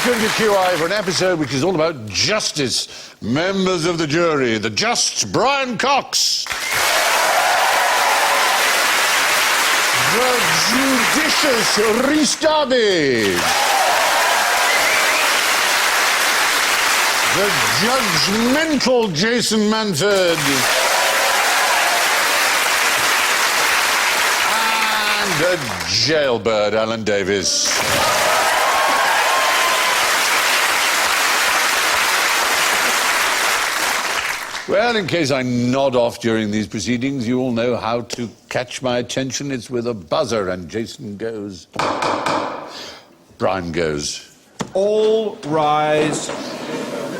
Welcome to QI for an episode which is all about justice. Members of the jury, the just Brian Cox. The judicious Rhys Darby. The judgmental Jason Manford. And the jailbird Alan Davis. Well, in case I nod off during these proceedings, you all know how to catch my attention. It's with a buzzer, and Jason goes. Brian goes. All rise.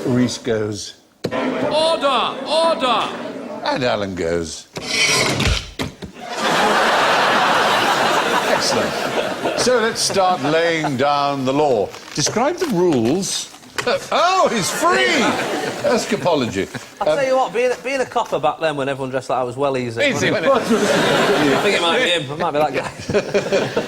Rhys goes. Order! Order! And Alan goes. Excellent. So let's start laying down the law. Describe the rules. Oh, he's free! Escapology. I'll tell you what, being a copper back then when everyone dressed like I was well easy. Easy, wasn't it? I think it might be him. It might be that guy.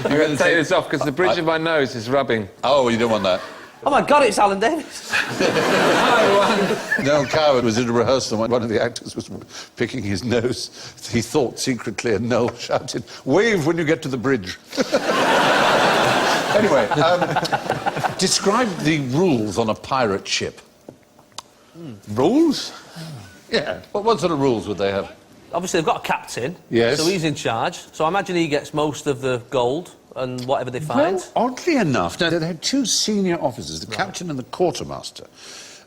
I'm going to take this off because the bridge of my nose is rubbing. Oh, you don't want that. Oh my God, it's Alan Davis. Hi, everyone. Noel Coward was at a rehearsal when one of the actors was picking his nose. He thought secretly, and Noel shouted, "Wave when you get to the bridge." Anyway, describe the rules on a pirate ship. Rules? Yeah. What sort of rules would they have? Obviously, they've got a captain. Yes. So he's in charge. So I imagine he gets most of the gold and whatever they find. Well, oddly enough, now, they had two senior officers, the captain and the quartermaster.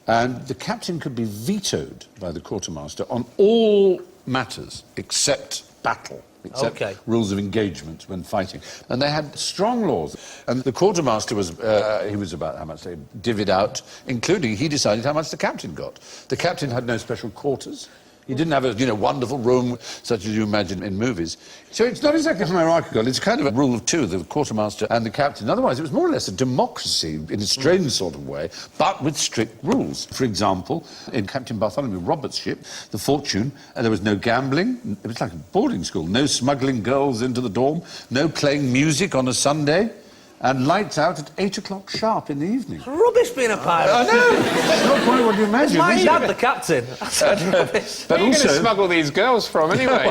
And the captain could be vetoed by the quartermaster on all matters except battle. Except rules of engagement when fighting. And they had strong laws. And the quartermaster was, he was about how much they divvied out, including he decided how much the captain got. The captain had no special quarters. He didn't have a, wonderful room such as you imagine in movies. So it's not exactly hierarchical. It's kind of a rule of two, the quartermaster and the captain. Otherwise, it was more or less a democracy in a strange sort of way, but with strict rules. For example, in Captain Bartholomew Roberts' ship, the Fortune, there was no gambling. It was like a boarding school. No smuggling girls into the dorm. No playing music on a Sunday. And lights out at 8 o'clock sharp in the evening. It's rubbish being a pirate. I know. It's not quite what you imagine. My dad, the captain. That's rubbish. But where are you going to smuggle these girls from, anyway?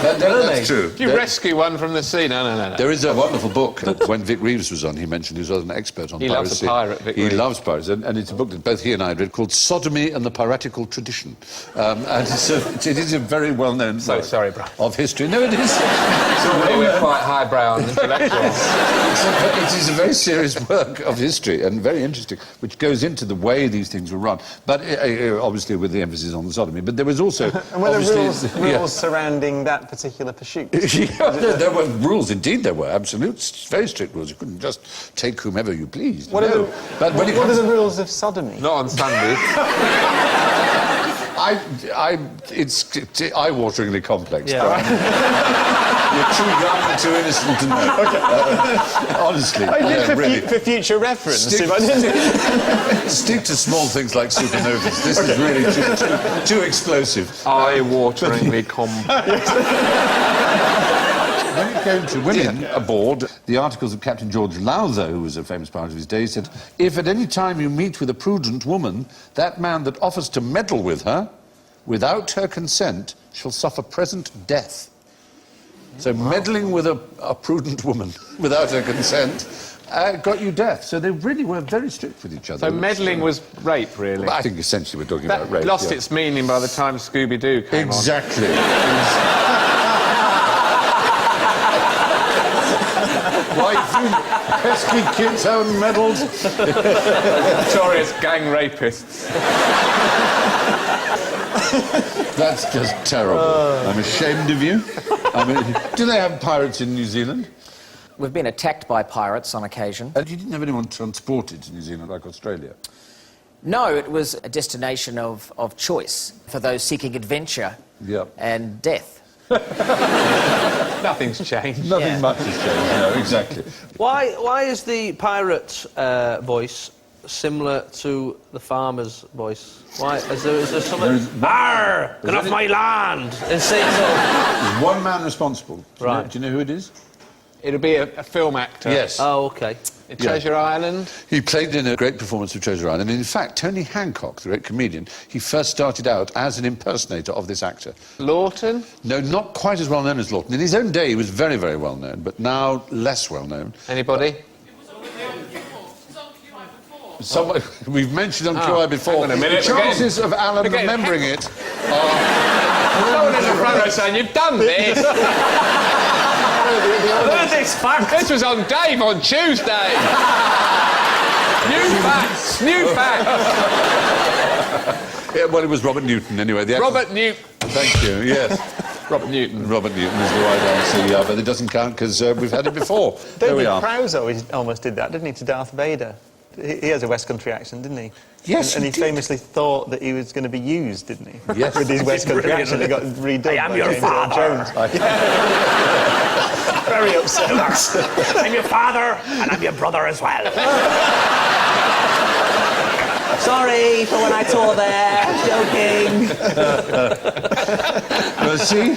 That's true. Do you rescue one from the sea? No. There is a wonderful book that when Vic Reeves was on, he mentioned he was an expert on piracy. He loves a pirate, Vic Reeves. He loves pirates, and it's a book that both he and I had read called Sodomy and the Piratical Tradition. And it is a very well-known book sorry, Brian. of history. No, it is. We're quite highbrow and intellectual. It is a very serious work of history and very interesting, which goes into the way these things were run. But obviously with the emphasis on the sodomy. But there was also... And were there rules surrounding that particular pursuit? There were rules, indeed there were, absolute, very strict rules. You couldn't just take whomever you pleased. What are the rules of sodomy? Not on Sundays. It's eye-wateringly complex. Yeah. Brian. You're too young and too innocent to know. Honestly. Really. For future reference. Stick to small things like supernovas. This is really too explosive. Eye-wateringly complex. When it came to women aboard, the articles of Captain George Lowther, who was a famous pirate of his day, said, "If at any time you meet with a prudent woman, that man that offers to meddle with her, without her consent, shall suffer present death." So meddling with a prudent woman without her consent got you death. So they really were very strict with each other. So meddling was rape, really? I think essentially we're talking about rape. Lost its meaning by the time Scooby-Doo came on. Exactly. Why you pesky kids haven't meddled? Notorious gang rapists. That's just terrible. I'm ashamed of you. I mean, do they have pirates in New Zealand? We've been attacked by pirates on occasion. And you didn't have anyone transported to New Zealand like Australia? No, it was a destination of choice for those seeking adventure Yep. and death. Nothing's changed. Nothing Yeah. much has changed, no, exactly. Why is the pirate voice similar to the farmer's voice? Why is there something? Arr! Get off my land! It's There's one man responsible. Right. Do you know who it is? It'll be a film actor. Yes. Oh, okay. In Treasure Island. He played in a great performance of Treasure Island, and in fact, Tony Hancock, the great comedian, he first started out as an impersonator of this actor. Lawton. No, not quite as well known as Lawton. In his own day, he was very, very well known, but now less well known. Anybody? Someone we've mentioned on QI before. hang on a minute, The we're getting- chances of Alan we're getting- remembering it Someone in the front row saying, you've done this. This fact. This was on Dave on Tuesday. New facts. New facts. Yeah, well, it was Robert Newton, anyway. The actor- Robert Newton. Thank you, yes. Robert Newton. Robert Newton is the right answer, yeah, but it doesn't count because we've had it before. There we David are. Prowse almost did that, didn't he, to Darth Vader? He has a West Country accent, didn't he? Yes, and he he did. famously thought that he was going to be used, didn't he? Yes. With his West Country accent, he got redone. I am by your James Earl father. Jones. Very upset. I'm your father, and I'm your brother as well. Sorry for when I tore there. Joking. Well, see?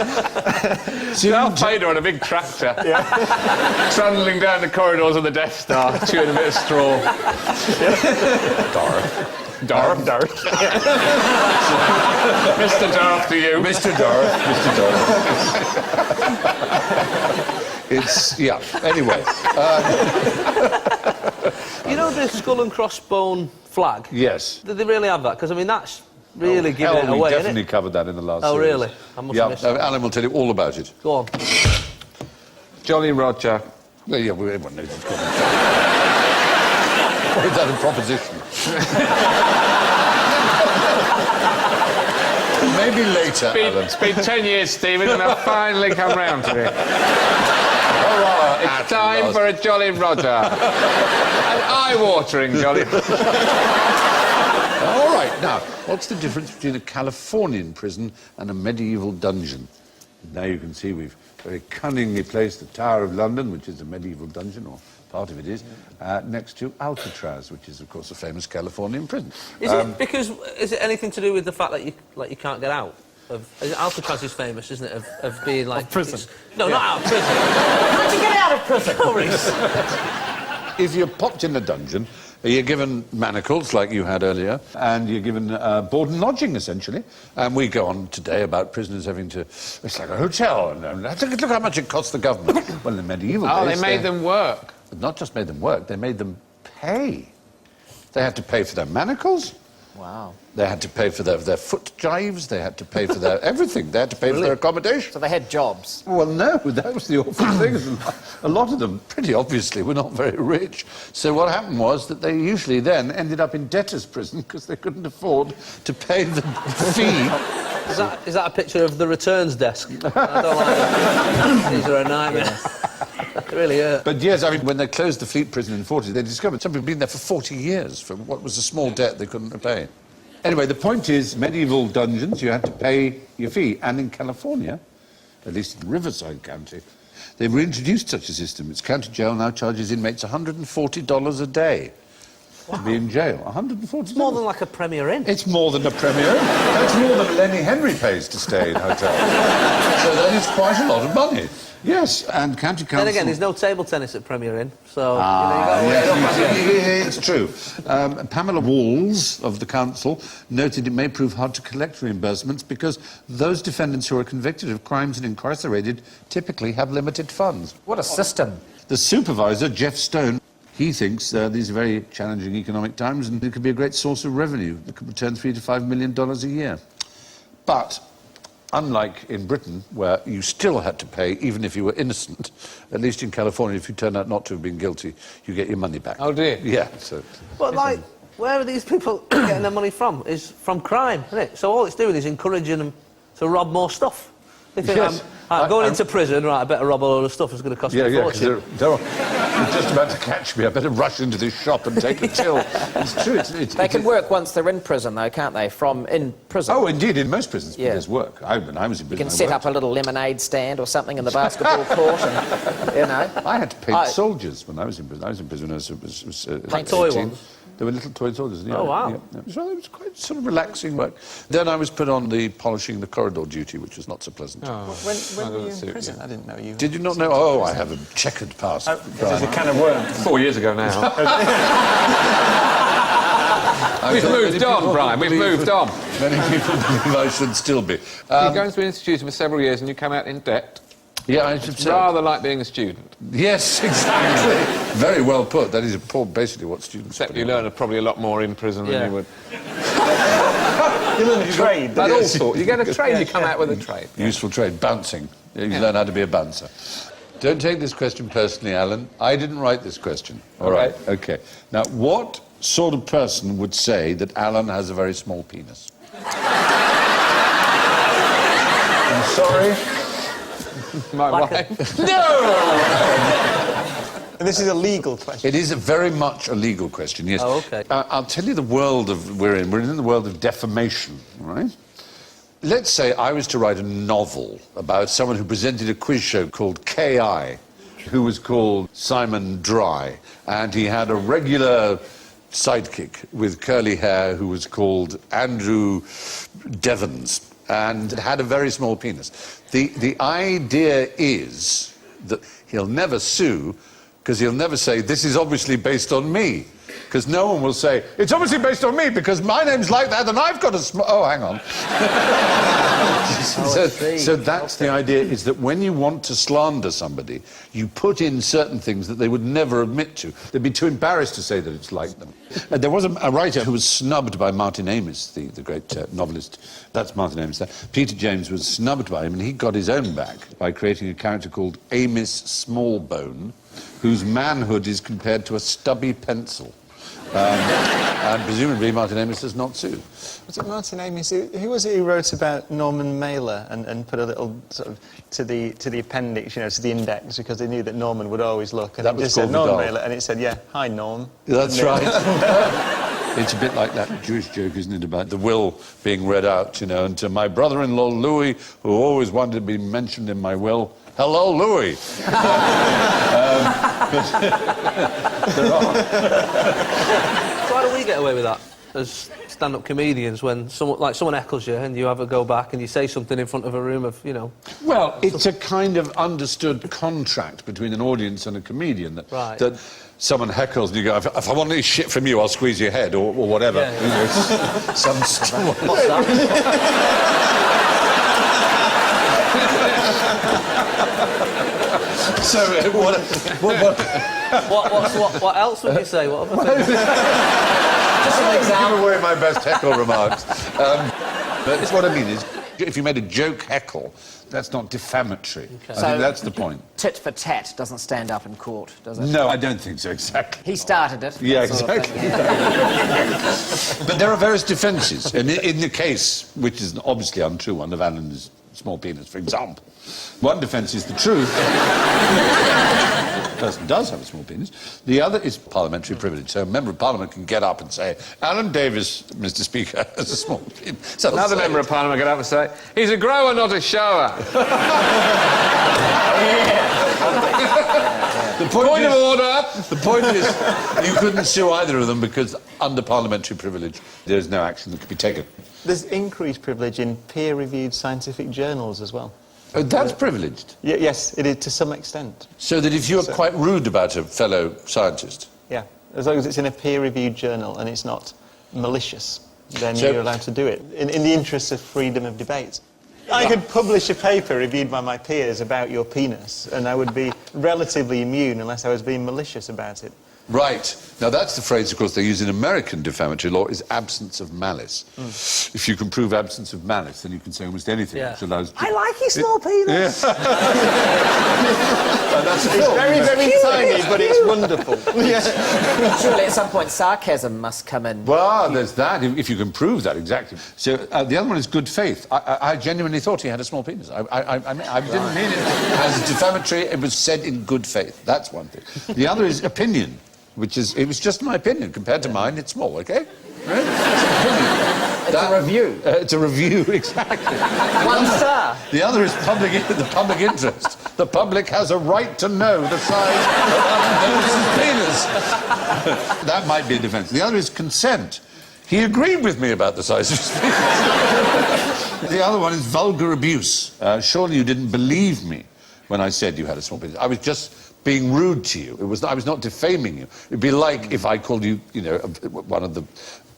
Darth Vader on a big tractor. Trundling down the corridors of the Death Star, chewing a bit of straw. Darth. Mr. Darth to you. Mr. Darth, Mr. Darth. It's, yeah, anyway. You know the skull and crossbone flag? Yes. Did they really have that? Because, I mean, that's really giving Hell, it away, we isn't definitely it? covered that in the last Oh, series. really? I must Yeah, have missed that. Alan will tell you all about it. Go on. Jolly Roger. Well, yeah, well, everyone knows it's called. Or is that a proposition? Maybe later, Alan. It's been 10 years, Stephen, and I've finally come round to it. Hurrah, It's at time last. for a Jolly Roger. An eye-watering Jolly Roger. All right, now, what's the difference between a Californian prison and a medieval dungeon? Now you can see we've very cunningly placed the Tower of London, which is a medieval dungeon, or part of it is, next to Alcatraz, which is, of course, a famous Californian prison. Is it anything to do with the fact that you can't get out? Alcatraz is famous, isn't it, of being like... prison. No, not out of prison. How'd you get out of prison? If you're popped in a dungeon, you're given manacles, like you had earlier, and you're given board and lodging, essentially. And we go on today about prisoners having to... It's like a hotel, and look how much it costs the government. Well, in the medieval Oh, days... they made them work. Not just made them work, they made them pay. They had to pay for their manacles. Wow. They had to pay for their foot gyves. They had to pay for their everything. They had to pay for their accommodation. So they had jobs. Well, no, that was the awful thing. A lot of them, pretty obviously, were not very rich. So what happened was that they usually then ended up in debtor's prison because they couldn't afford to pay the fee. Is that a picture of the returns desk? I don't like that. These are a nightmare. They really hurt. But yes, I mean, when they closed the Fleet prison in the 40s, they discovered some people had been there for 40 years for what was a small debt they couldn't repay. Anyway, the point is, medieval dungeons, you had to pay your fee. And in California, at least in Riverside County, they've reintroduced such a system. Its county jail now charges inmates $140 a day to be in jail. $140. It's more than like a Premier Inn. It's more than a Premier Inn. That's more than Lenny Henry pays to stay in hotels. So that is quite a lot of money. Yes, and county council... Then again, there's no table tennis at Premier Inn, so... Yes, it's true. Pamela Walls of the council noted it may prove hard to collect reimbursements because those defendants who are convicted of crimes and incarcerated typically have limited funds. What a system. The supervisor, Jeff Stone, he thinks these are very challenging economic times and it could be a great source of revenue that could return $3 to $5 million a year. But... unlike in Britain, where you still had to pay, even if you were innocent, at least in California, if you turned out not to have been guilty, you get your money back. Oh, dear. Yeah, so... But, like, where are these people getting their money from? Is from crime, isn't it? So all it's doing is encouraging them to rob more stuff. They think, Yes. Going into prison, right, I better rob all the stuff. It's going to cost me a because fortune. they're just about to catch me. I better rush into this shop and take a till. It's true. They can work once they're in prison, though, can't they? From in prison. Oh, indeed, in most prisons, Yeah. there's work. When I was in prison, You can I set worked. up a little lemonade stand or something in the basketball court, and, you know. I had to paint soldiers when I was in prison. I was in prison when I was Like toy 18. ones? There were little toy soldiers. Yeah, Oh, wow. Yeah. So it was quite sort of relaxing work. Then I was put on the polishing the corridor duty, which was not so pleasant. When were you in prison? I didn't know you. Did you not know? Oh, I have a checkered past. There's a can of worms. 4 years ago now. We've moved on, Brian. We've moved on. Many people believe I should still be. You're going to an institution for several years and you come out in debt. Yeah, I should say. Rather like being a student. Yes, exactly. Very well put. That is basically what students. Except you learn probably a lot more in prison than you would. You learn a trade. At all sorts. You get a trade, you come out with a trade. Useful trade, bouncing. You learn how to be a bouncer. Don't take this question personally, Alan. I didn't write this question. All right. Okay. Now, what sort of person would say that Alan has a very small penis? I'm sorry. My wife. And this is a legal question. It is very much a legal question, yes. Oh, OK. I'll tell you the world we're in. We're in the world of defamation, right? Let's say I was to write a novel about someone who presented a quiz show called K.I., who was called Simon Dry, and he had a regular sidekick with curly hair who was called Andrew Devons, and had a very small penis. The idea is that he'll never sue, because he'll never say, this is obviously based on me. Because no one will say, it's obviously based on me, because my name's like that and I've got a Oh, hang on. So that's the idea, is that when you want to slander somebody, you put in certain things that they would never admit to. They'd be too embarrassed to say that it's like them. There was a writer who was snubbed by Martin Amis, the great novelist. That's Martin Amis. Peter James was snubbed by him, and he got his own back by creating a character called Amis Smallbone, whose manhood is compared to a stubby pencil. And presumably Martin Amis does not sue. Was it Martin Amis? Who was it who wrote about Norman Mailer and put a little sort of to the appendix, you know, to the index, because they knew that Norman would always look, and That it was just said called Norman Vidal. Mailer, and it said, yeah, hi Norm. That's right. It's a bit like that Jewish joke, isn't it, about the will being read out, you know, and to my brother-in-law Louis, who always wanted to be mentioned in my will, hello, Louis. There are. So how do we get away with that as stand-up comedians when someone heckles you and you have a go back and you say something in front of a room of, you know... Well, it's a kind of understood contract between an audience and a comedian that, that someone heckles and you go, if I want any shit from you, I'll squeeze your head or whatever. Yeah. You know, some What's that? So, what else would you say? What other things? Just an give example. away my best heckle remarks. But what I mean is, if you made a joke heckle, that's not defamatory. I think that's the point. Tit for tat doesn't stand up in court, does it? No, I don't think so, exactly. He started it. Yeah, that sort of exactly. thing, But there are various defences. And in the case, which is obviously untrue, one of Alan's small penis, for example, one defence is the truth. The person does have a small penis. The other is parliamentary privilege. So a member of parliament can get up and say, Alan Davis, Mr. Speaker, has a small penis. So Another member of Parliament get up and say, he's a grower, not a shower. The point Point of order. The point is, you couldn't sue either of them because under parliamentary privilege, there's no action that could be taken. There's increased privilege in peer-reviewed scientific journals as well. Oh, that's privileged. Yes, it is to some extent. So that if you're quite rude about a fellow scientist... Yeah, as long as it's in a peer-reviewed journal and it's not malicious, then So- you're allowed to do it, in the interests of freedom of debate. I could publish a paper reviewed by my peers about your penis, and I would be relatively immune unless I was being malicious about it. Right. Now, that's the phrase, of course, they use in American defamatory law, is absence of malice. If you can prove absence of malice, then you can say almost anything. Yeah. Which allows... I like his small penis. And that's It's very, very tiny, but it's wonderful. Surely at some point sarcasm must come in. Well, there's that, if you can prove that, exactly. So the other one is good faith. I genuinely thought he had a small penis. I didn't mean it as defamatory. It was said in good faith. That's one thing. The other is opinion, which is, it was just my opinion. Compared to mine, it's small, OK? Right? It's an opinion. It's a review. It's a review, exactly. 1 star. The other is the public interest. The public has a right to know the size of Alan Davis's penis. That might be a defence. The other is consent. He agreed with me about the size of his penis. The other one is vulgar abuse. Surely you didn't believe me when I said you had a small penis. I was just being rude to you. I was not defaming you. It'd be like if I called you, you know, one of the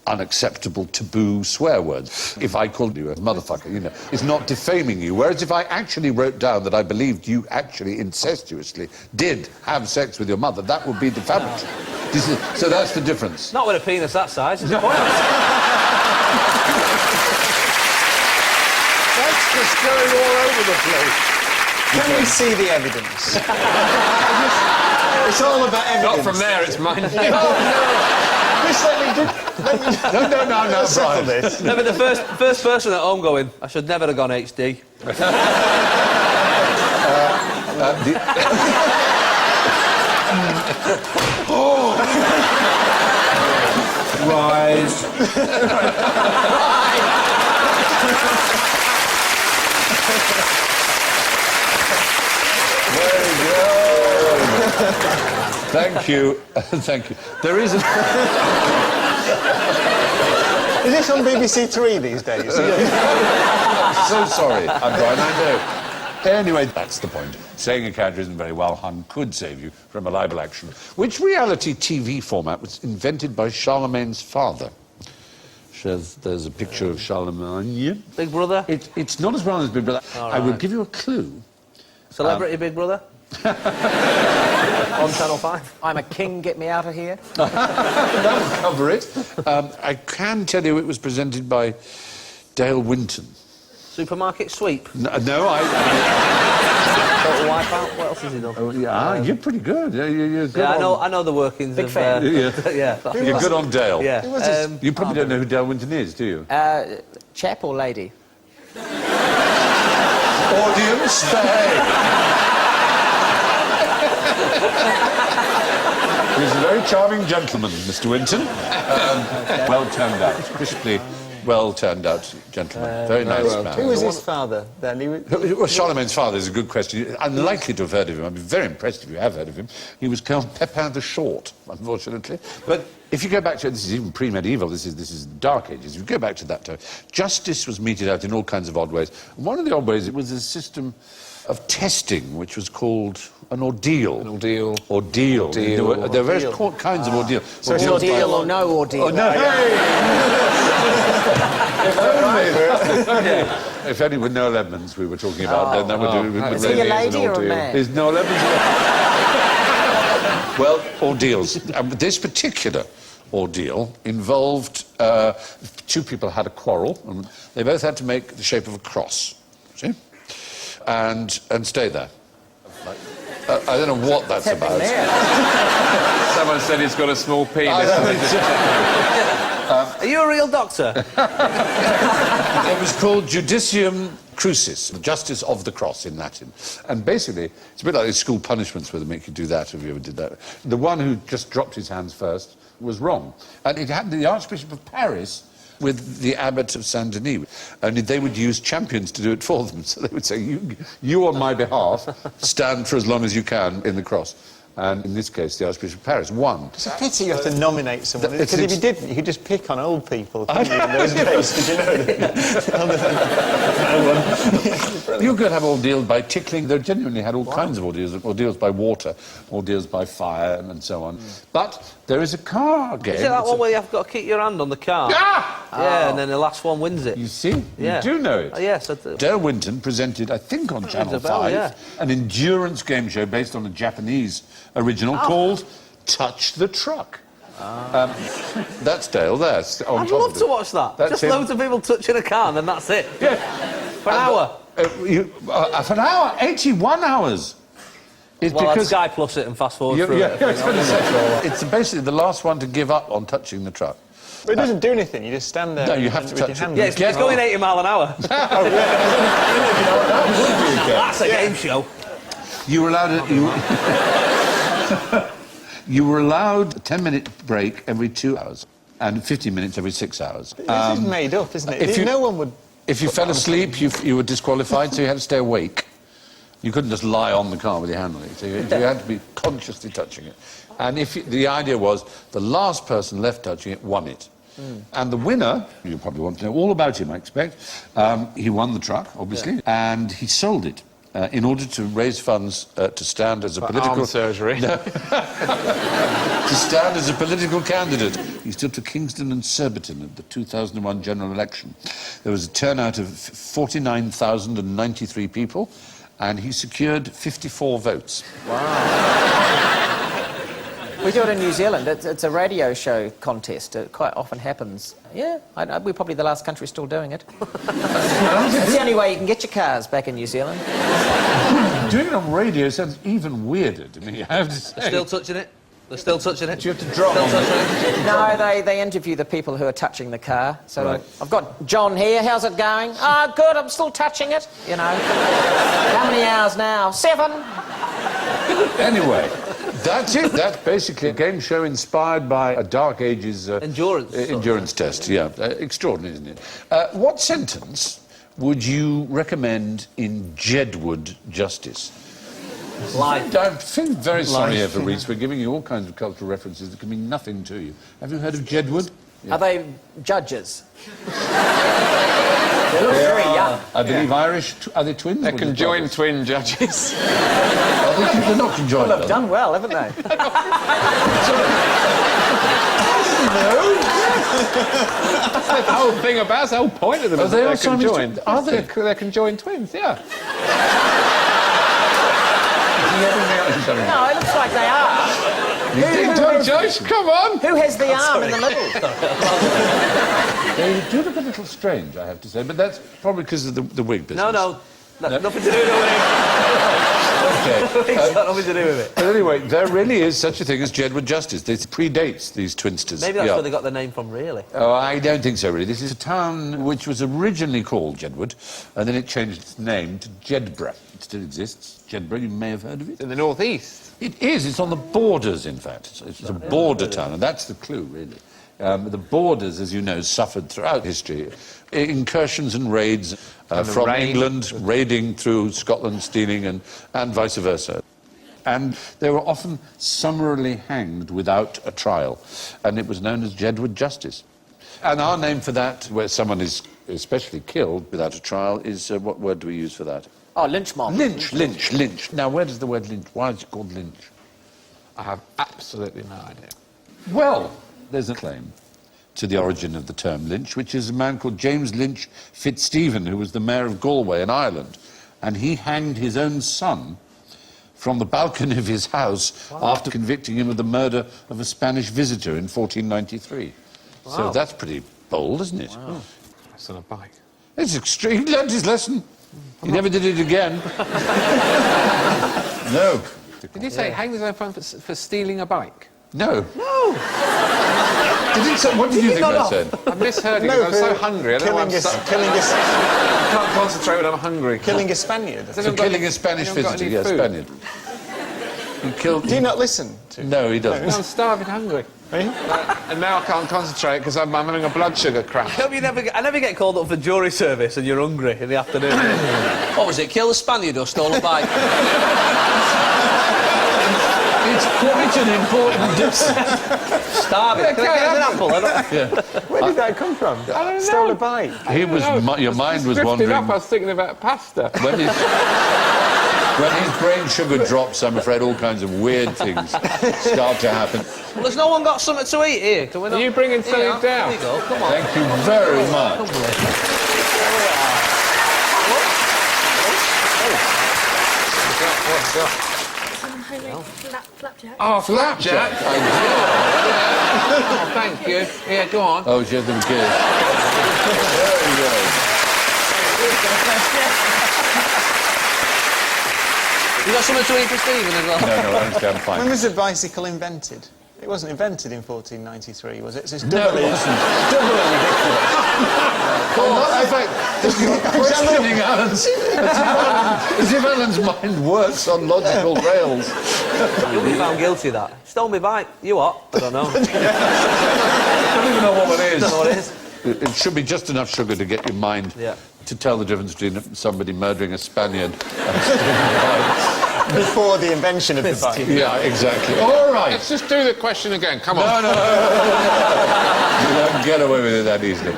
unacceptable taboo swear words. If I called you a motherfucker, you know, it's not defaming you. Whereas if I actually wrote down that I believed you actually incestuously did have sex with your mother, that would be defamatory. So that's the difference. Not with a penis that size. It's pointless. That's just going all over the place. Can we see the evidence? It's all about evidence. Not from there, it's mine. Just let me No, settle Brian. this. Never the first person at home going, I should never have gone HD. Rise. Very good. Thank you. Thank you. There is a... Is this on BBC Three these days? So sorry, I'm Brian, I know. Anyway, that's the point. Saying a character isn't very well hung could save you from a libel action, which reality TV format was invented by Charlemagne's father. There's a picture of Charlemagne. Big Brother? It's not as well as Big Brother. All I will right. give you a clue. Celebrity Big Brother? On Channel 5. I'm a king, get me out of here. That will cover it. I can tell you it was presented by Dale Winton. Supermarket Sweep? No, Total Wipeout? What else has he done? you're pretty good. You're good. Yeah, on, I know the workings Big of... fan. yeah. You're good on Dale. Yeah. You probably don't know who Dale Winton is, do you? Chap or lady? Audience stay. He's a very charming gentleman, Mr. Winton. Well turned out, crisply well turned out gentleman. Very nice man. Who was his father then? Well, Charlemagne's father is a good question. Unlikely to have heard of him. I'd be very impressed if you have heard of him. He was called Pepin the Short, unfortunately. But if you go back to... This is even pre-medieval. This is the Dark Ages. If you go back to that time, justice was meted out in all kinds of odd ways. And one of the odd ways, it was a system of testing, which was called an ordeal. An ordeal. Ordeal. There were various kinds of ordeal. So ordeal or no ordeal? Oh, no. If only with Noel Edmonds we were talking about, then that would do. Is he a lady or a man? Is Noel Edmonds? Well, ordeals. This particular ordeal involved two people had a quarrel, and they both had to make the shape of a cross. See? And stay there. I don't know what that's about. Someone said he's got a small penis. Are you a real doctor? It was called Judicium Crucis, the justice of the cross in Latin. And basically, it's a bit like the school punishments where they make you do that, if you ever did that. The one who just dropped his hands first was wrong. And it had the Archbishop of Paris with the abbot of Saint Denis. Only they would use champions to do it for them. So they would say, you on my behalf, stand for as long as you can in the cross. And in this case, the Archbishop of Paris won. It's a pity you have to nominate someone, because if you didn't, you could just pick on old people. Couldn't you, in those days? Did you know that? You could have ordeals by tickling. They genuinely had all kinds of ordeals. Ordeals by water, ordeals by fire, and so on. But there is a car game. Is it that one where you've got to keep your hand on the car? Yeah, and then the last one wins it. You see? Yeah. You do know it. Yes, I do. Dale Winton presented, I think on Channel 5, an endurance game show based on a Japanese original called Touch the Truck. That's Dale there. I'd love to watch that. That's Just him. loads of people touching a car and then that's it. Yeah. For an hour. For an hour? 81 hours. It's Well, I'd because Sky Plus it and fast forward Yeah, through yeah, it. I was going to say, it's basically the last one to give up on touching the truck. But it doesn't do anything. You just stand there. No, you have to with touch your it. hand. Yeah, it's going 80 mile an hour. That's a game show. You were allowed you were allowed a 10-minute break every 2 hours and 15 minutes every 6 hours. This is made up, isn't it? if you- No one would. If you fell asleep, you were disqualified, so you had to stay awake. You couldn't just lie on the car with your hand on it, so you had to be consciously touching it. And the idea was the last person left touching it won it. And the winner, you probably want to know all about him, I expect. He won the truck, obviously, and he sold it in order to raise funds to stand as a political... Arm surgery. No. To stand as a political candidate. He stood for Kingston and Surbiton at the 2001 general election. There was a turnout of 49,093 people, and he secured 54 votes. We do it in New Zealand. It's a radio show contest. It quite often happens. Yeah, we're probably the last country still doing it. It's the only way you can get your cars back in New Zealand. Doing it on radio sounds even weirder to me, I have to say. Still touching it? They're still touching it? You have to drop Still on touching it? No, they interview the people who are touching the car. So Right. I've got John here. How's it going? Ah, good. I'm still touching it. You know. How many hours now? 7. Anyway, that's it. That's basically a game show inspired by a Dark Ages... endurance test, yeah. Extraordinary, isn't it? What sentence would you recommend in Jedward Justice? Live. I feel very sorry here for Reece. We're giving you all kinds of cultural references that can mean nothing to you. Have you heard of Jedward? Are they judges? They look very young. I believe Irish... Are they twins? They're or just conjoined brothers? twin judges. They're not conjoined. They've done well, haven't they? That's the whole thing about, that's the whole point of them. Are is they that all they're Siamese conjoined. twins? Are they? They're conjoined twins, yeah. No, it looks like they are. Joyce, come on! Who has the arm in the middle? They do look a little strange, I have to say, but that's probably because of the wig business. No, nothing to do with it. Okay. It's got nothing to do with it. But anyway, there really is such a thing as Jedward Justice. This predates these twinsters. Maybe that's Yeah. where they got their name from, really. Oh, I don't think so, really. This is a town which was originally called Jedward, and then it changed its name to Jedburgh. It still exists. Jedburgh, you may have heard of it. In the northeast. It is. It's on the borders, in fact. It's a border town, and that's the clue, really. The borders, as you know, suffered throughout history. Incursions and raids from rain. England, raiding through Scotland, stealing, and vice versa. And they were often summarily hanged without a trial, and it was known as Jedward Justice. And our name for that, where someone is especially killed without a trial, is what word do we use for that? Oh, lynch mob. Lynch. Now, where does the word lynch? Why is it called lynch? I have absolutely no idea. Well, there's a claim to the origin of the term lynch, which is a man called James Lynch Fitzstephen, who was the mayor of Galway in Ireland. And he hanged his own son from the balcony of his house after convicting him of the murder of a Spanish visitor in 1493. So that's pretty bold, isn't it? Wow. That's on a bike. It's extreme. He learned his lesson. He never did it again. No. Did you say hang his own phone for stealing a bike? No. What did you think I said? I misheard you. I'm so hungry. I don't know why I'm so... I can't concentrate when I'm hungry. Killing a Spaniard. For killing a Spanish visitor, yes, Spaniard. He killed... Do you not listen to? No, he doesn't. I'm starving hungry. Are you? And now I can't concentrate because I'm having a blood sugar crash. I never get called up for jury service and you're hungry in the afternoon. What was it, kill the Spaniard or stole a bike? It's quite an important difference. Starving. Can I get an apple? Where did that come from? I don't know. Stole a bike. Your mind was Drifted wandering. up, I was thinking about pasta. When his brain sugar drops, I'm afraid all kinds of weird things start to happen. Well, has no one got something to eat here? Can we not... Are you bringing something Here, down? Here you go, come on. Thank you very much. What's up? Some homemade flapjack. Oh, flapjack. Oh, thank you. Yeah, go on. Oh, she had them kids. Very good. You got something to eat for Stephen as well? No, honestly, I'm When fine. was the bicycle invented? It wasn't invented in 1493, was it? So it's No, doubly, it wasn't. doubly ridiculous. Well, in fact, you're questioning Alan's... As if Alan's mind works on logical rails. You'll be found guilty of that. Stole me bike. You what? I don't know. I don't even know what it is. Don't know what it is. It should be just enough sugar to get your mind Yeah. to tell the difference between somebody murdering a Spaniard Before the invention of the bike. Yeah, exactly. All right. Let's just do the question again. Come on. No. You don't get away with it that easily.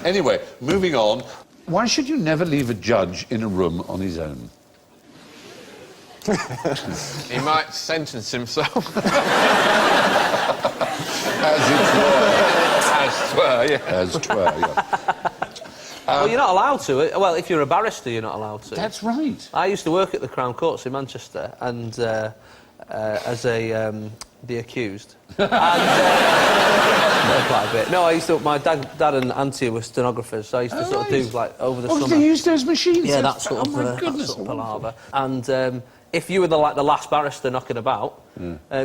Anyway, moving on. Why should you never leave a judge in a room on his own? He might sentence himself. As it were. As 'twere, yeah. As 'twere, yeah. Well, you're not allowed to. Well, if you're a barrister, you're not allowed to. That's right. I used to work at the Crown Courts in Manchester, and as the accused. And, quite a bit. No, I used to. My dad and auntie were stenographers, so I used to sort of do like over the Oh, summer. they use those machines? Yeah, that sort of, Oh, my that goodness. sort of palaver. And if you were the last barrister knocking about,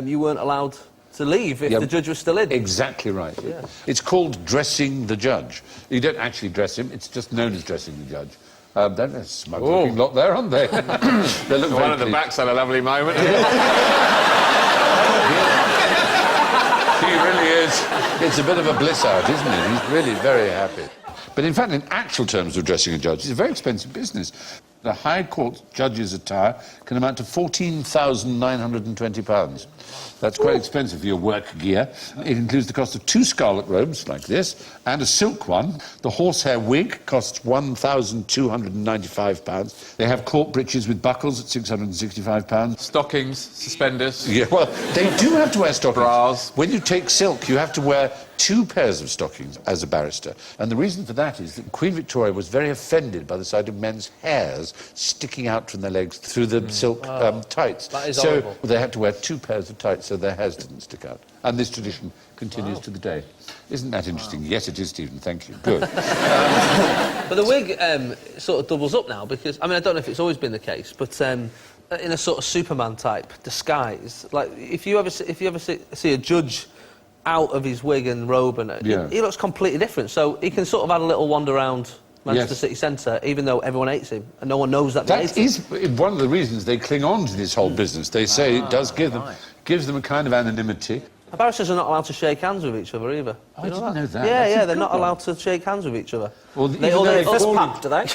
you weren't allowed to leave if Yeah, the judge was still in. Exactly right. Yeah. It's called dressing the judge. You don't actually dress him, it's just known as dressing the judge. They're a smug-looking lot there, aren't they? They look One very at the pleased. back's had a lovely moment. He really is. It's a bit of a bliss out, isn't it? He's really very happy. But in fact, in actual terms of dressing a judge, it's a very expensive business. The High Court judge's attire can amount to £14,920. That's quite expensive for your work gear. It includes the cost of 2 scarlet robes, like this, and a silk one. The horsehair wig costs £1,295. They have court breeches with buckles at £665. Stockings, suspenders. Yeah, well, they do have to wear stockings. Bras. When you take silk, you have to wear 2 pairs of stockings as a barrister. And the reason for that is that Queen Victoria was very offended by the sight of men's hairs sticking out from their legs through the silk tights. That is so horrible. they had to wear 2 pairs of tights so their hairs didn't stick out. And this tradition continues to the day. Isn't that interesting? Yes, it is, Stephen. Thank you. Good. But the wig sort of doubles up now because, I mean, I don't know if it's always been the case, but in a sort of Superman type disguise, like if you ever see a judge out of his wig and robe, and Yeah. he looks completely different. So he can sort of have a little wander around Manchester Yes. City Centre, even though everyone hates him and no one knows that they hate That him. is one of the reasons they cling on to this whole business. They say it does give them, gives them a kind of anonymity. Barristers are not allowed to shake hands with each other either. I didn't know that. Yeah, That's a they're good not one. allowed to shake hands with each other. Well, They even all though do they fist call pump, do they?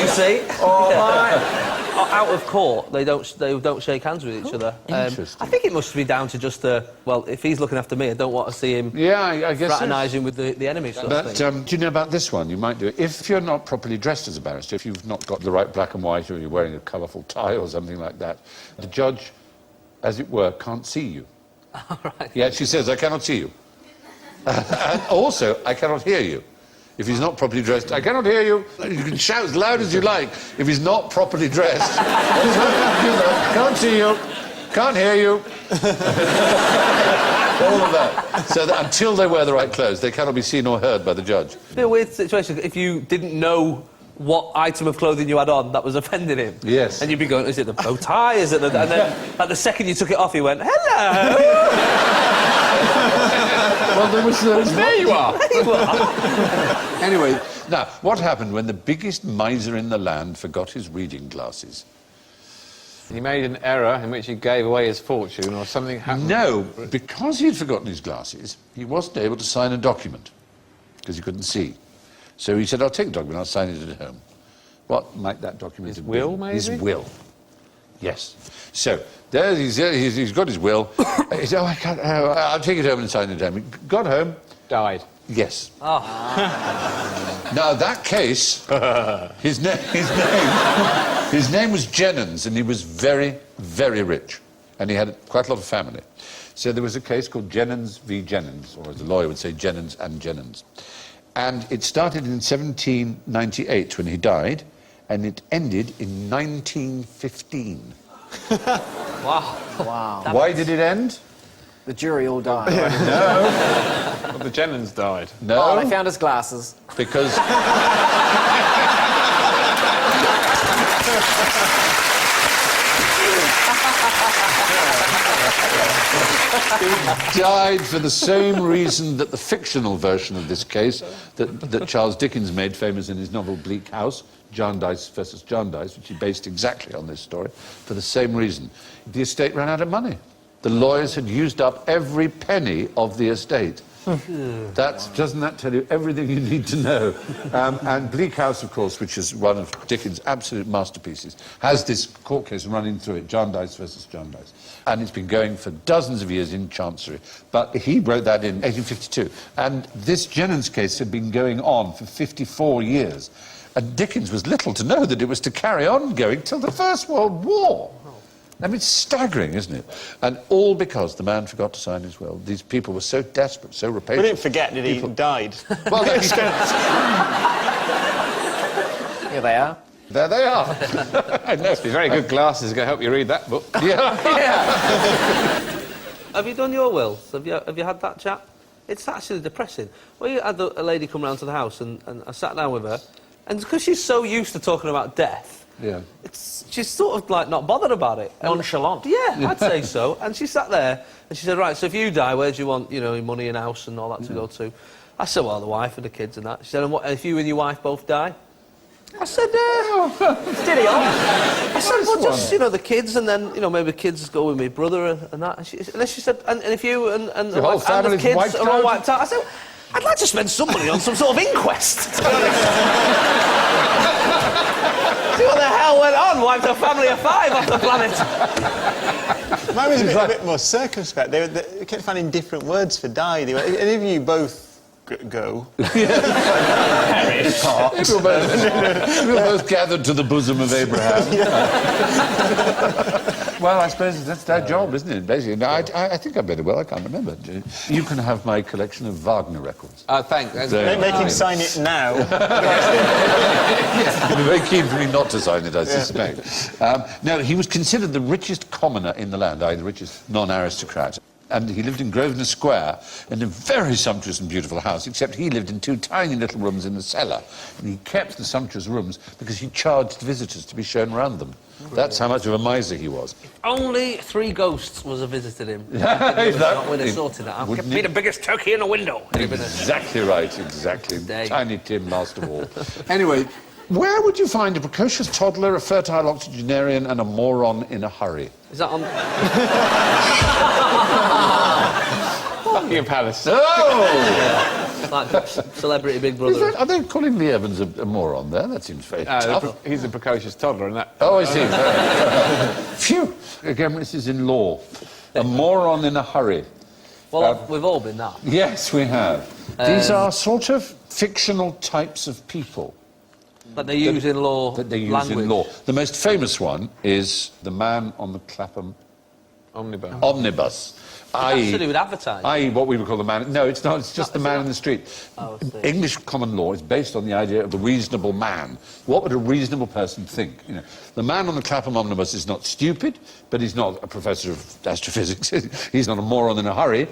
You see? Out of court, they don't shake hands with each other. Interesting. I think it must be down to just well, if he's looking after me, I don't want to see him Yeah, I guess so. fraternising with the enemy sort of But thing. do you know about this one? You might do it. If you're not properly dressed as a barrister, if you've not got the right black and white, or you're wearing a colourful tie or something like that, the judge, as it were, can't see you. Right. He actually says, I cannot see you. And also, I cannot hear you. If he's not properly dressed, I cannot hear you. You can shout as loud as you like. If he's not properly dressed, can't see you, can't hear you. All of that. So that until they wear the right clothes, they cannot be seen or heard by the judge. It'd be a weird situation if you didn't know what item of clothing you had on that was offending him. Yes. And you'd be going, is it the bow tie? Is it the... And then, like, the second you took it off, he went, hello! Well, there was... There you are. Anyway, now, what happened when the biggest miser in the land forgot his reading glasses? He made an error in which he gave away his fortune, or something happened. No, because he'd forgotten his glasses, he wasn't able to sign a document, because he couldn't see. So he said, I'll take the document, I'll sign it at home. What might that document have will, been? maybe? His will. Yes. So, there he's got his will. He said, I can't, I'll take it home and sign it at home. He got home. Died. Yes. Oh. Now, that case, his name was Jennens, and he was very, very rich. And he had quite a lot of family. So there was a case called Jennens v. Jennens, or as the lawyer would say, Jennens and Jennens. And it started in 1798 when he died, and it ended in 1915. Wow. Wow. Why did it end? The jury all died. Well, the Jennens died. No, Oh, they found his glasses. because... He died for the same reason that the fictional version of this case that Charles Dickens made famous in his novel Bleak House, Jarndyce versus Jarndyce, which he based exactly on this story, for the same reason. The estate ran out of money. The lawyers had used up every penny of the estate. Doesn't that tell you everything you need to know? And Bleak House, of course, which is one of Dickens' absolute masterpieces, has this court case running through it, Jarndyce versus Jarndyce. And it's been going for dozens of years in Chancery. But he wrote that in 1852. And this Jennens case had been going on for 54 years. And Dickens was little to know that it was to carry on going till the First World War. I mean, it's staggering, isn't it? And all because the man forgot to sign his will. These people were so desperate, so rapacious. We didn't forget, did he? He died. Well, there you go. Here they are. There they are. I know. It's very good glasses going to help you read that book. Yeah. Have you done your wills? Have you had that chat? It's actually depressing. Well, you had a lady come round to the house and I sat down with her, and because she's so used to talking about death, Yeah. she's sort of like not bothered about it. Nonchalant. Yeah, I'd say so. And she sat there and she said, right, so if you die, where do you want, you know, your money and house and all that to go to? I said, well, the wife and the kids and that. She said, and what, if you and your wife both die? I said, Steady on. I said, well, just, you know, the kids, and then, you know, maybe the kids go with my brother and that. And then she said, and if you and the whole wife and the family's kids wiped are all out? wiped out, I said, I'd like to spend some money on some sort of inquest, to be honest. See what the hell went on? Wiped a family of 5 off the planet. Mine was a bit more circumspect. They kept finding different words for die. They were, and if you both go... Perish. We're both gathered to the bosom of Abraham. Well, I suppose that's their job, isn't it, basically? No, I think I better well, I can't remember. You can have my collection of Wagner records. Thanks. Make him sign it now. He'd be very keen for me not to sign it, I suspect. No, he was considered the richest commoner in the land, the richest non-aristocrat. And he lived in Grosvenor Square in a very sumptuous and beautiful house, except he lived in 2 tiny little rooms in the cellar. And he kept the sumptuous rooms because he charged visitors to be shown around them. That's how much of a miser he was. Only 3 ghosts was visited him. That We'd have sorted that out. wouldn't Be it? the biggest turkey in the window. Exactly right, exactly. Day. Tiny Tim, last of all. Anyway, where would you find a precocious toddler, a fertile octogenarian, and a moron in a hurry? Is that on... Buckingham Palace. Oh! like Celebrity Big Brother? Are they calling Lee Evans a moron there? That seems very tough. He's a precocious toddler, and that... Oh, I see. Phew! Again, this is in law. A moron in a hurry. Well, we've all been that. Yes, we have. These are sort of fictional types of people. That they use in law That they use language. in law. The most famous one is the man on the Clapham omnibus. That's to do with advertising. I.e. what we would call the man... No, it's not. It's just the man in the street. Oh, I see. English common law is based on the idea of the reasonable man. What would a reasonable person think? You know, the man on the Clapham omnibus is not stupid, but he's not a professor of astrophysics. He's not a moron in a hurry.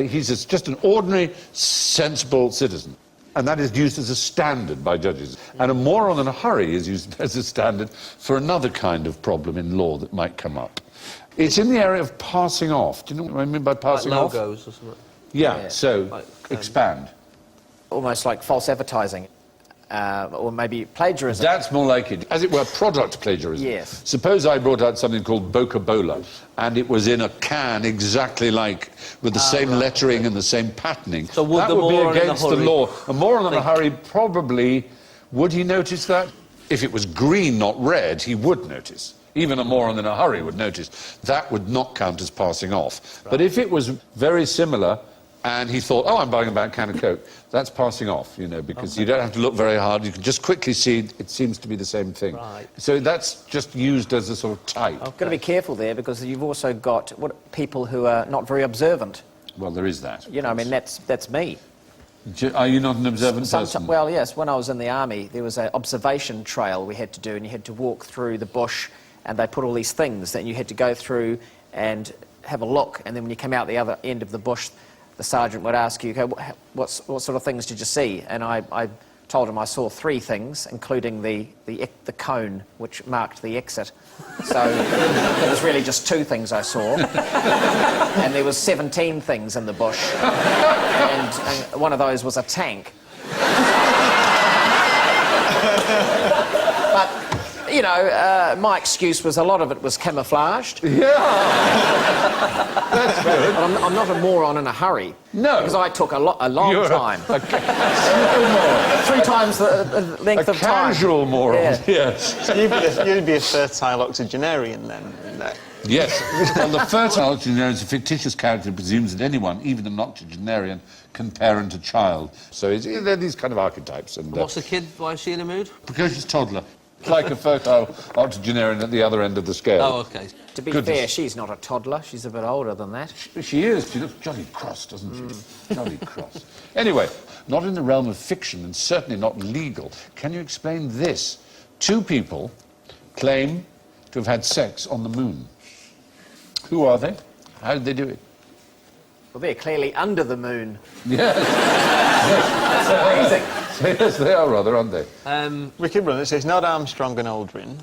He's just an ordinary, sensible citizen. And that is used as a standard by judges. And a moron in a hurry is used as a standard for another kind of problem in law that might come up. It's in the area of passing off. Do you know what I mean by passing like off? logos or something. Yeah, so Like, expand. Almost like false advertising. Or maybe plagiarism. That's more like it. As it were, product plagiarism. Yes. Suppose I brought out something called Boca-Bola, and it was in a can exactly like, with the same lettering and the same patterning. So would that the would be moron in a against the hurry law. A moron in a hurry probably... Would he notice that? If it was green, not red, he would notice. Even a moron in a hurry would notice. That would not count as passing off. Right. But if it was very similar, and he thought, oh, I'm buying a can of Coke, that's passing off, you know, because you don't have to look very hard. You can just quickly see it seems to be the same thing. Right. So that's just used as a sort of type. Got to be careful there, because you've also got people who are not very observant. Well, there is that. You know, I mean, that's me. Are you not an observant person? Well, yes. When I was in the army, there was an observation trail we had to do, and you had to walk through the bush, and they put all these things that you had to go through and have a look, and then when you came out the other end of the bush, the sergeant would ask you, okay, what sort of things did you see? And I told him I saw 3 things, including the cone, which marked the exit. So it was really just 2 things I saw. And there was 17 things in the bush. And one of those was a tank. But, you know, my excuse was a lot of it was camouflaged. Yeah. That's good. But I'm not a moron in a hurry. No. Because I took a long You're time. a simple moron. 3 times the length A of time. casual moron, Yeah. yes. So you'd be a fertile octogenarian then. No. Yes. Well, the fertile octogenarian is a fictitious character who presumes that anyone, even an octogenarian, can parent a child. So they're these kind of archetypes. And What's the kid? Why is she in a mood? precocious toddler. It's like a fertile octogenarian at the other end of the scale. Oh, OK. To be Goodness. fair, she's not a toddler. She's a bit older than that. She is. She looks jolly cross, doesn't she? Jolly cross. Anyway, not in the realm of fiction and certainly not legal. Can you explain this? 2 people claim to have had sex on the moon. Who are they? How did they do it? Well, they're clearly under the moon. Yes. That's amazing. Yes, they are rather, aren't they? Wicked Run, it says not Armstrong and Aldrin.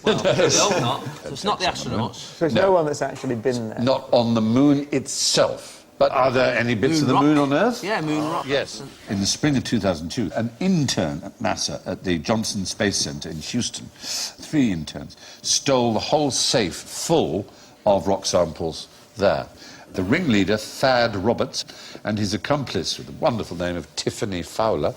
Well, I hope not. So it's not the astronauts. So there's no one that's actually been there. Not on the moon itself. But are there any bits of the rock. moon on Earth? Yeah, moon rock. Yes. In the spring of 2002, an intern at NASA at the Johnson Space Center in Houston, 3 interns, stole the whole safe full of rock samples there. The ringleader, Thad Roberts, and his accomplice, with the wonderful name of Tiffany Fowler,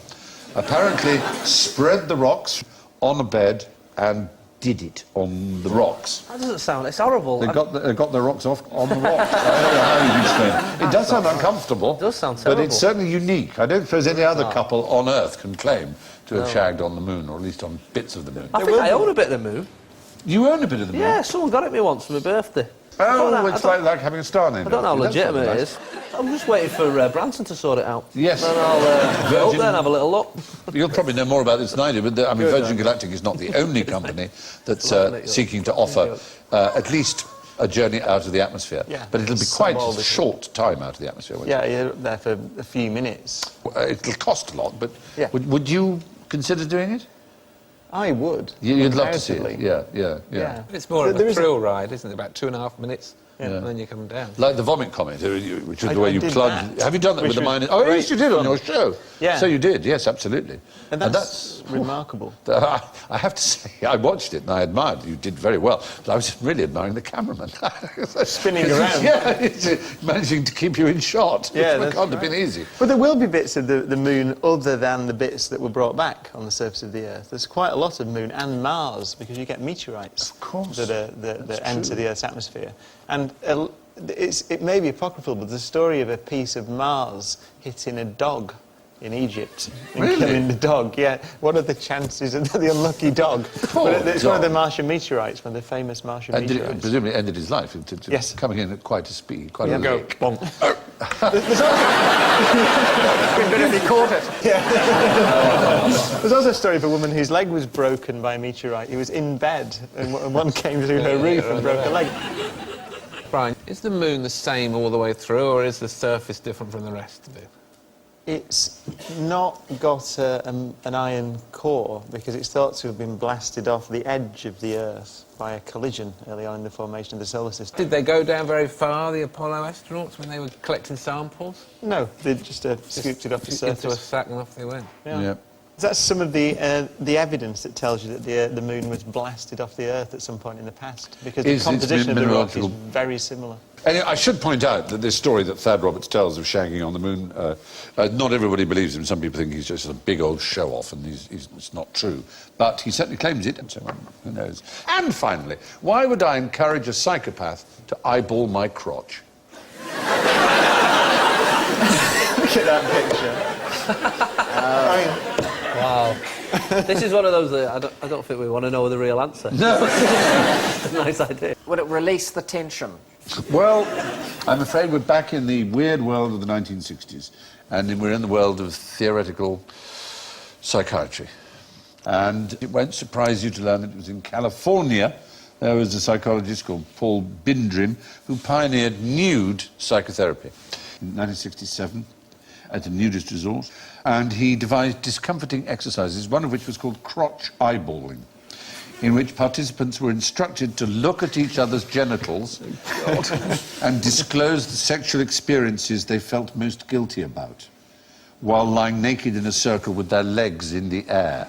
apparently spread the rocks on a bed and did it on the rocks. That doesn't sound... It's horrible. They got the rocks off on the rocks. I don't know how you explain it. It does sound uncomfortable. It does sound But terrible. it's certainly unique. I don't suppose any other couple on Earth can claim to have shagged on the moon, or at least on bits of the moon. I think I own a bit of the moon. You own a bit of the moon? Yeah, someone got it me once for my birthday. Oh, it's like having a star named I don't know how after you. That's legitimate it nice. is. I'm just waiting for Branson to sort it out. Yes. Then I'll go up Virgin- there and have a little look. You'll probably know more about this than I do, but Virgin Galactic is not the only company that's seeking to offer at least a journey out of the atmosphere. Yeah. But it'll be quite a short time out of the atmosphere. won't it? Yeah, you're there for a few minutes. It'll cost a lot, but Yeah. would you consider doing it? I would. You'd love to see it. undoubtedly. Yeah. It's more of There a is a- thrill ride, isn't it? About 2.5 minutes, Yeah. and then you come down. Like the vomit comet, which is I- the way I you did plunge. that. Have you done that Which with the was miners? Oh, yes, great you did on fun. your show. Yeah. So you did, yes, absolutely. And that's remarkable. I have to say, I watched it and I admired you did very well. But I was really admiring the cameraman. Spinning around. Yeah, it's, managing to keep you in shot. Yeah, which that's can't have been easy. But there will be bits of the moon other than the bits that were brought back on the surface of the Earth. There's quite a lot of moon and Mars because you get meteorites that enter the Earth's atmosphere. And it may be apocryphal, but there's a story of a piece of Mars hitting a dog in Egypt and Really? killing the dog. Yeah, what are the chances of the unlucky dog? But it's one of the Martian meteorites, one of the famous Martian And meteorites. presumably ended his life. Yes. Coming in at quite a speed, quite Yeah. a Go, lick. He caught it. There's also a story of a woman whose leg was broken by a meteorite. He was in bed, and one came through her roof and broke her leg. Brian, is the moon the same all the way through, or is the surface different from the rest of it? It's not got an iron core because it's thought to have been blasted off the edge of the Earth by a collision early on in the formation of the solar system. Did they go down very far, the Apollo astronauts, when they were collecting samples? No, they just scooped it off the surface. Into a sack and off they went. Yeah. That's some of the evidence that tells you that the moon was blasted off the Earth at some point in the past because Is the its composition of the rock is mineralogical- very similar. Anyway, I should point out that this story that Thad Roberts tells of shagging on the moon, not everybody believes him. Some people think he's just a big old show-off, and it's not true. But he certainly claims it, so who knows. And finally, why would I encourage a psychopath to eyeball my crotch? Look at that picture. Wow. This is one of those that I don't think we want to know the real answer. No. Nice idea. Would it release the tension? Well, I'm afraid we're back in the weird world of the 1960s, and we're in the world of theoretical psychiatry. And it won't surprise you to learn that it was in California there was a psychologist called Paul Bindrin who pioneered nude psychotherapy in 1967. at a nudist resort, and he devised discomforting exercises, one of which was called crotch eyeballing, in which participants were instructed to look at each other's genitals and disclose the sexual experiences they felt most guilty about, while lying naked in a circle with their legs in the air.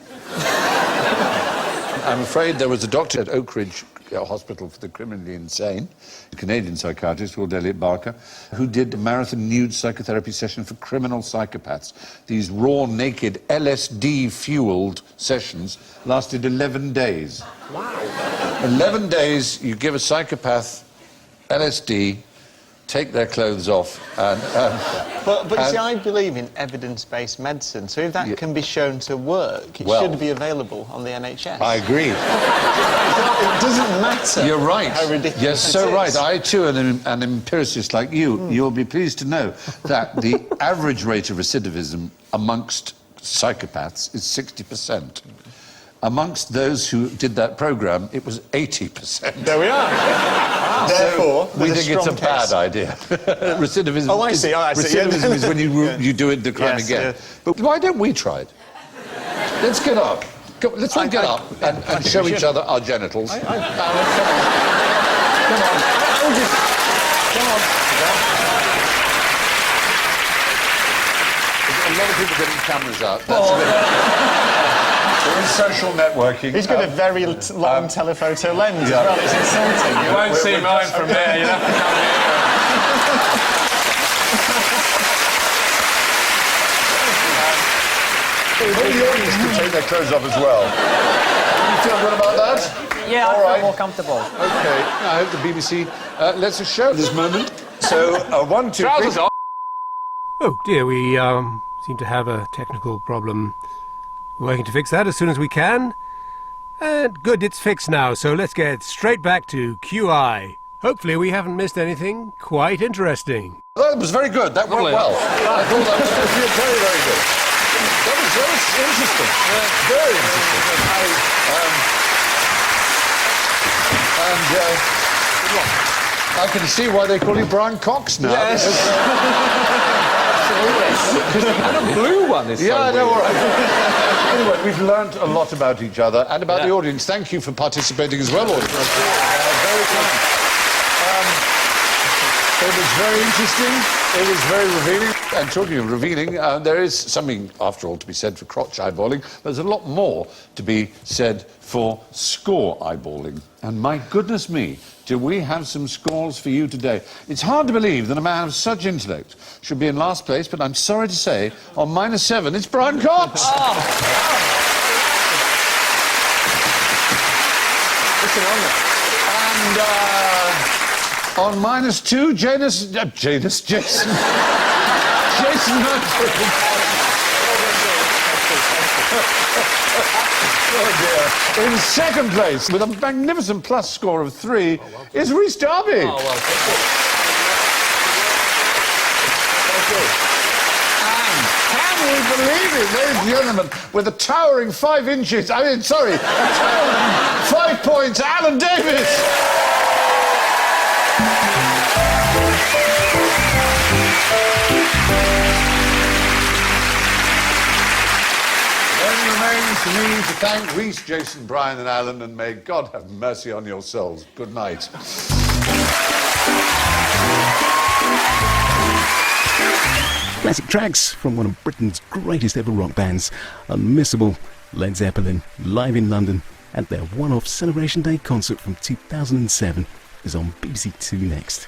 I'm afraid there was a doctor at Oak Ridge Hospital for the Criminally Insane, a Canadian psychiatrist called Elliot Barker, who did a marathon nude psychotherapy session for criminal psychopaths. These raw, naked, LSD-fueled sessions lasted 11 days. Wow. 11 days, you give a psychopath LSD, take their clothes off, and... But you see, I believe in evidence-based medicine, so if that can be shown to work, it Well, should be available on the NHS. I agree. It doesn't matter. You're right. How ridiculous You're so it right. is. I, too, am an empiricist like you. You'll be pleased to know that the average rate of recidivism amongst psychopaths is 60%. Amongst those who did that programme, it was 80%. There we are. Therefore, We there's think it's a strong case. bad idea. Recidivism. Oh, I see. Oh, I see. Recidivism is when you do it the crime Yes, again. yeah. But why don't we try it? Let's get up. Let's all get up and show each other our genitals. Come on. A lot of people getting cameras out. That's a bit... We're in social networking. He's got a very long telephoto lens as well. It's insulting. You won't see mine from there. You'll have to come All the audience can take their clothes off as well. You feel good about that? Yeah, All I feel right. more comfortable. Okay. I hope the BBC lets us show this moment. So, 1, 2, 3. Trousers off. Oh dear, we seem to have a technical problem. We're working to fix that as soon as we can. And good, it's fixed now, so let's get straight back to QI. Hopefully we haven't missed anything quite interesting. That was very good. That went well. I thought that was very, very good. That was interesting. Very interesting. I can see why they call you Brian Cox now. Yes. And a blue one is Yeah, I so know, weird. all right. Anyway, we've learnt a lot about each other and about the audience. Thank you for participating as well, audience. Very good. It was very interesting. It was very revealing. And talking of revealing, there is something, after all, to be said for crotch eyeballing. There's a lot more to be said for score eyeballing. And my goodness me, do we have some scores for you today. It's hard to believe that a man of such intellect should be in last place, but I'm sorry to say, on -7, it's Brian Cox. And on -2, Jason Manfield. Oh dear. In second place, with a magnificent plus score of 3, is Rhys Darby. Oh, well, And can we believe it, ladies and gentlemen, with a towering 5 inches, a towering 5 points, Alan Davis. Then remains for me to thank Rhys, Jason, Brian and Alan, and may God have mercy on your souls. Good night. Classic tracks from one of Britain's greatest ever rock bands, Unmissable, Led Zeppelin, live in London at their one-off Celebration Day concert from 2007 is on BBC Two next.